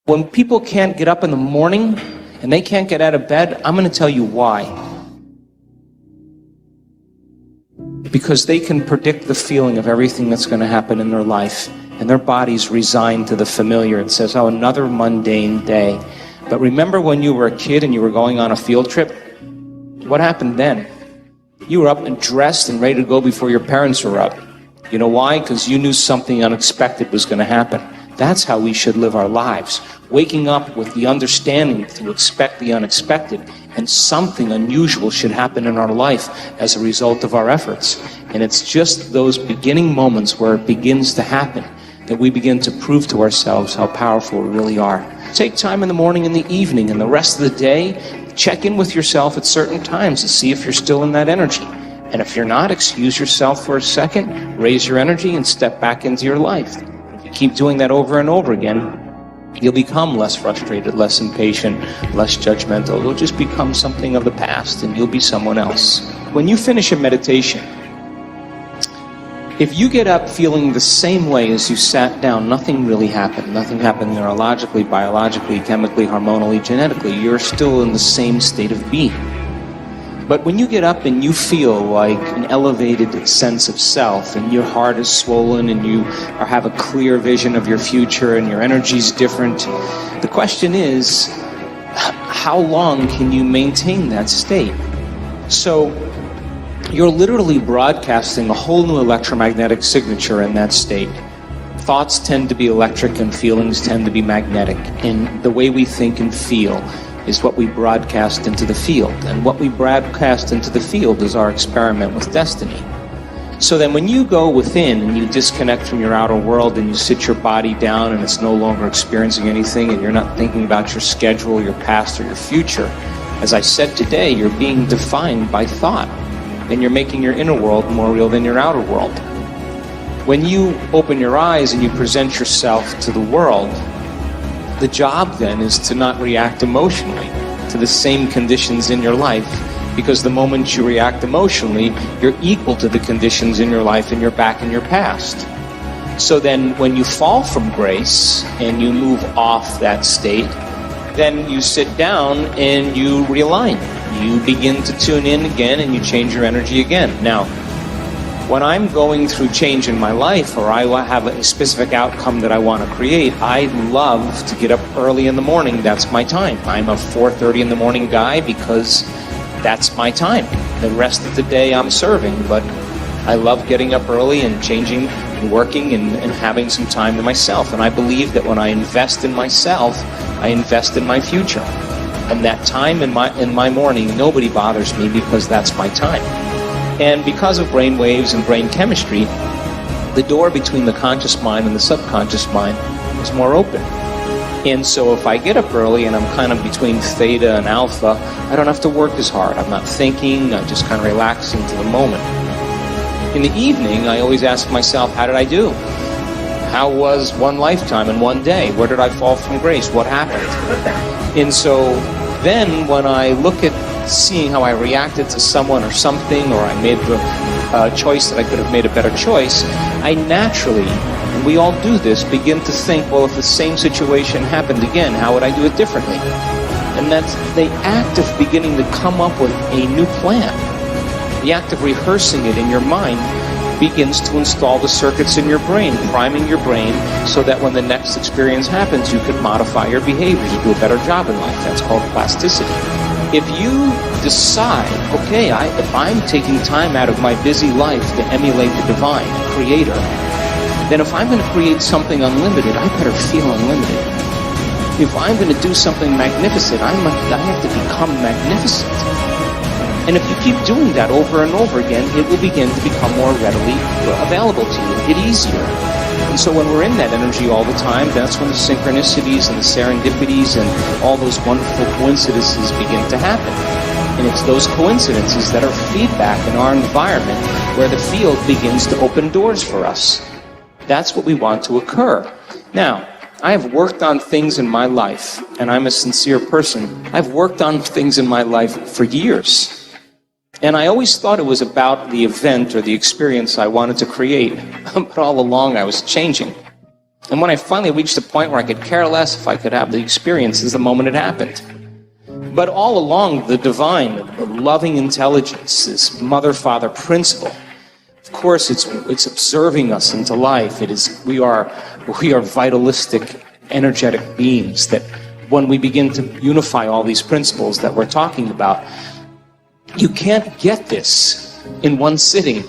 When people can't get up in the morning and they can't get out of bed, I'm going to tell you why. Because they can predict the feeling of everything that's going to happen in their life, and their body's resigned to the familiar. It says, oh, another mundane day. But remember when you were a kid and you were going on a field trip? What happened then? You were up and dressed and ready to go before your parents were up. You know why? Because you knew something unexpected was going to happen. That's how we should live our lives. Waking up with the understanding to expect the unexpected, and something unusual should happen in our life as a result of our efforts. And it's just those beginning moments where it begins to happen that we begin to prove to ourselves how powerful we really are. Take time in the morning and the evening and the rest of the day. Check in with yourself at certain times to see if you're still in that energy. And if you're not, excuse yourself for a second, raise your energy, and step back into your life. If you keep doing that over and over again, you'll become less frustrated, less impatient, less judgmental. You'll just become something of the past, and you'll be someone else. When you finish a meditation, if you get up feeling the same way as you sat down, nothing really happened. Nothing happened neurologically, biologically, chemically, hormonally, genetically. You're still in the same state of being. But when you get up and you feel like an elevated sense of self, and your heart is swollen, and you have a clear vision of your future, and your energy's different, the question is, how long can you maintain that state? So you're literally broadcasting a whole new electromagnetic signature in that state. Thoughts tend to be electric and feelings tend to be magnetic. And the way we think and feel is what we broadcast into the field. And what we broadcast into the field is our experiment with destiny. So then when you go within and you disconnect from your outer world and you sit your body down and it's no longer experiencing anything, and you're not thinking about your schedule, your past, or your future, as I said today, you're being defined by thought. And you're making your inner world more real than your outer world. When you open your eyes and you present yourself to the world, the job then is to not react emotionally to the same conditions in your life, because the moment you react emotionally, you're equal to the conditions in your life and you're back in your past. So then when you fall from grace and you move off that state, then you sit down and you realign. You begin to tune in again and you change your energy again. Now, when I'm going through change in my life, or I have a specific outcome that I want to create, I love to get up early in the morning. That's my time. I'm a 4:30 in the morning guy because that's my time. The rest of the day I'm serving, but I love getting up early and changing and working and having some time to myself. And I believe that when I invest in myself, I invest in my future. And that time in my morning, nobody bothers me because that's my time. And because of brain waves and brain chemistry, the door between the conscious mind and the subconscious mind is more open. And so if I get up early and I'm kind of between theta and alpha, I don't have to work as hard. I'm not thinking, I'm just kind of relaxing to the moment. In the evening, I always ask myself, how did I do? How was one lifetime in one day? Where did I fall from grace? What happened? And so then when I look at seeing how I reacted to someone or something, or I made the choice that I could have made a better choice, I naturally, and we all do this, begin to think, well, if the same situation happened again, how would I do it differently? And that's the act of beginning to come up with a new plan. The act of rehearsing it in your mind begins to install the circuits in your brain, priming your brain so that when the next experience happens, you can modify your behaviors, you do a better job in life. That's called plasticity. If you decide, okay, if I'm taking time out of my busy life to emulate the divine creator, then if I'm going to create something unlimited, I better feel unlimited. If I'm going to do something magnificent, I have to become magnificent. And if you keep doing that over and over again, it will begin to become more readily available to you, get easier. And so when we're in that energy all the time, that's when the synchronicities and the serendipities and all those wonderful coincidences begin to happen. And it's those coincidences that are feedback in our environment where the field begins to open doors for us. That's what we want to occur. Now, I have worked on things in my life, and I'm a sincere person. I've worked on things in my life for years. And I always thought it was about the event or the experience I wanted to create, but all along I was changing. And when I finally reached the point where I could care less if I could have the experience is the moment it happened. But all along, the divine, the loving intelligence, this mother-father principle, of course, it's observing us into life. We are vitalistic, energetic beings that when we begin to unify all these principles that we're talking about, you can't get this in one sitting.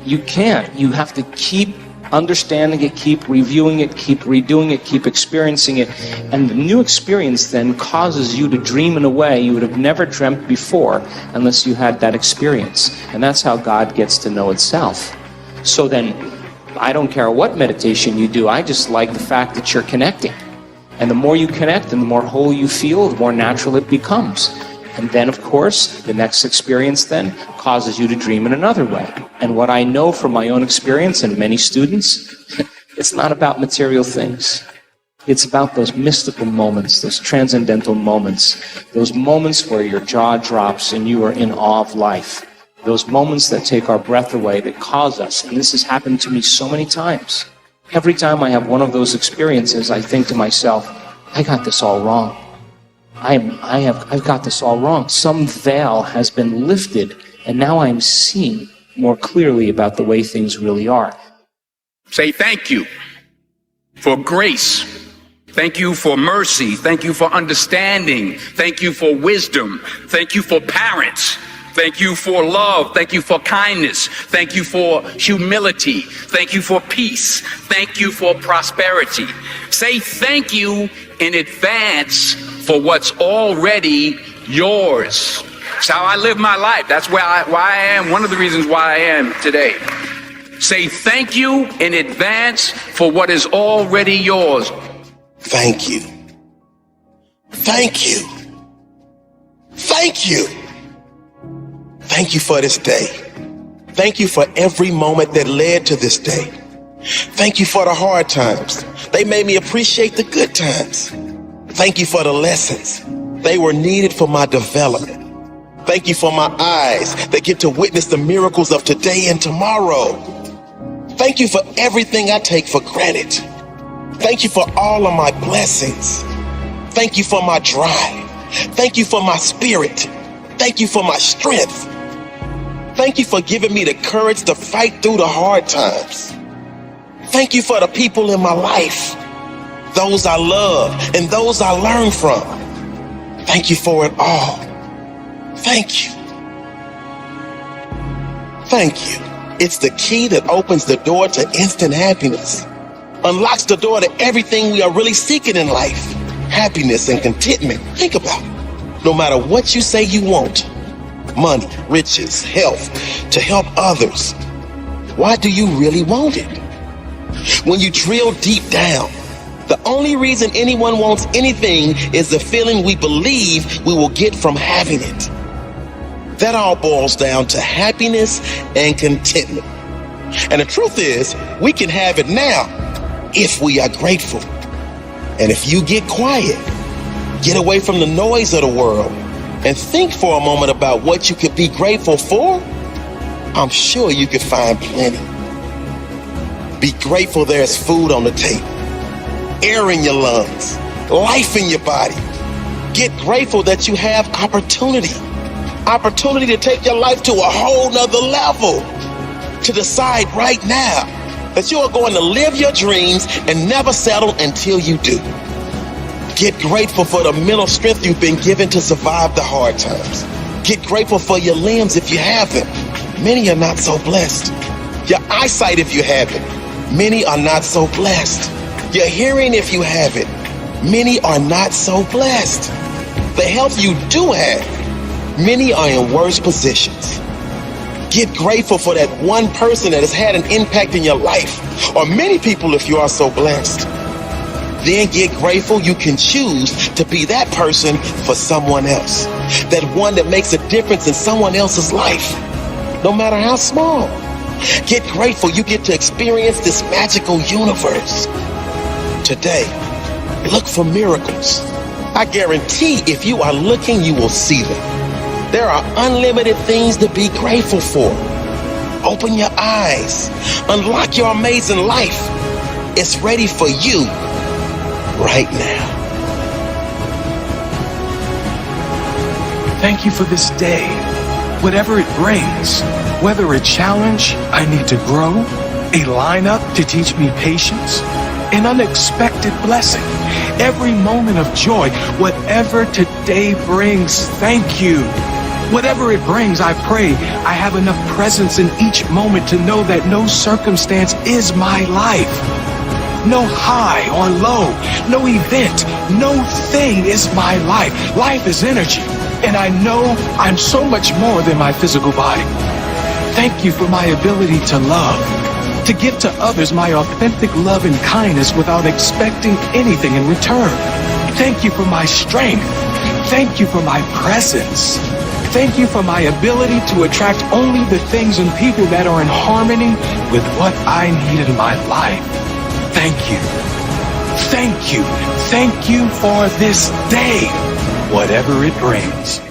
You can't. You have to keep understanding it, keep reviewing it, keep redoing it, keep experiencing it. And the new experience then causes you to dream in a way you would have never dreamt before unless you had that experience. And that's how God gets to know itself. So then, I don't care what meditation you do, I just like the fact that you're connecting. And the more you connect and the more whole you feel, the more natural it becomes. And then, of course, the next experience then causes you to dream in another way. And what I know from my own experience and many students, it's not about material things. It's about those mystical moments, those transcendental moments, those moments where your jaw drops and you are in awe of life. Those moments that take our breath away, that cause us. And this has happened to me so many times. Every time I have one of those experiences, I think to myself, I got this all wrong. I've got this all wrong. Some veil has been lifted, and now I'm seeing more clearly about the way things really are. Say thank you for grace. Thank you for mercy. Thank you for understanding. Thank you for wisdom. Thank you for parents. Thank you for love. Thank you for kindness. Thank you for humility. Thank you for peace. Thank you for prosperity. Say thank you in advance for what's already yours. It's how I live my life. That's why I am, one of the reasons why I am today. Say thank you in advance for what is already yours. Thank you. Thank you. Thank you. Thank you for this day. Thank you for every moment that led to this day. Thank you for the hard times. They made me appreciate the good times. Thank you for the lessons. They were needed for my development. Thank you for my eyes that get to witness the miracles of today and tomorrow. Thank you for everything I take for granted. Thank you for all of my blessings. Thank you for my drive. Thank you for my spirit. Thank you for my strength. Thank you for giving me the courage to fight through the hard times. Thank you for the people in my life, those I love and those I learn from. Thank you for it all. Thank you. Thank you. It's the key that opens the door to instant happiness, unlocks the door to everything we are really seeking in life, happiness and contentment. Think about it. No matter what you say you want, money, riches, health, to help others, why do you really want it? When you drill deep down, the only reason anyone wants anything is the feeling we believe we will get from having it. That all boils down to happiness and contentment. And the truth is, we can have it now if we are grateful. And if you get quiet, get away from the noise of the world, and think for a moment about what you could be grateful for, I'm sure you could find plenty. Be grateful there's food on the table, air in your lungs, life in your body. Get grateful that you have opportunity to take your life to a whole nother level, to decide right now that you are going to live your dreams and never settle until you do. Get grateful for the mental strength you've been given to survive the hard times. Get grateful for your limbs if you have them. Many are not so blessed. Your eyesight if you have it. Many are not so blessed. Your hearing if you have it. Many are not so blessed. The health you do have, many are in worse positions. Get grateful for that one person that has had an impact in your life, or many people if you are so blessed. Then get grateful you can choose to be that person for someone else. That one that makes a difference in someone else's life, no matter how small. Get grateful you get to experience this magical universe. Today, look for miracles. I guarantee if you are looking, you will see them. There are unlimited things to be grateful for. Open your eyes. Unlock your amazing life. It's ready for you right now. Thank you for this day, whatever it brings, whether a challenge I need to grow, a lineup to teach me patience, an unexpected blessing, every moment of joy, whatever today brings, thank you. Whatever it brings, I pray I have enough presence in each moment to know that no circumstance is my life. No high or low, no event, no thing is my life. Life is energy, and I know I'm so much more than my physical body. Thank you for my ability to love, to give to others my authentic love and kindness without expecting anything in return. Thank you for my strength. Thank you for my presence. Thank you for my ability to attract only the things and people that are in harmony with what I need in my life. Thank you. Thank you. Thank you for this day, whatever it brings.